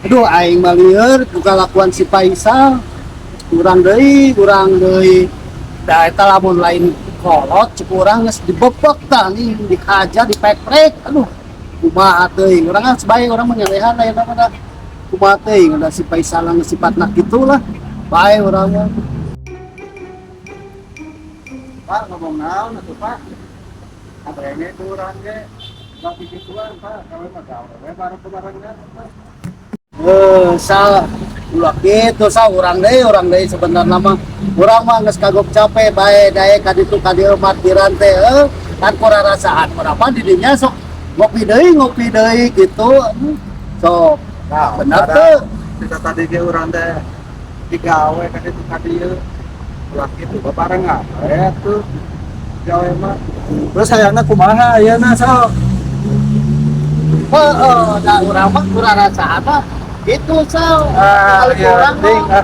aduh aing mah lieur buka lakuan si Faisal urang deui da eta lamun lain kolot cek urang geus dibebek tah nih dikaja dipeprek aduh kumaha teuing urang kan sebae urang menyalehan lain mah kumaha teuing da si Faisal geus sifatna kitulah bae urang mah. Pak ngomong naon atuh Pak adanya itu urang ge lagi gituan Pak kalau mah gawe bareng-barengna Pak. Sal ulah gitu sa urang deui sebenarnya mah urang mah geus kagok capek bae dae ka ditu ka dieu parkiran teh kan kurarasaan urang mah di dinya sok ngopi deui gitu sok Nah, bener teh kita tadi ke urang teh digawe ka ditu ka dieu. Ulah kitu babarengan we tuh gawe mah. Terus hayangna kumaha ayeuna sok? da urang mah kurarasaan mah gitu sal Ah, kalau iya, urang penting, mah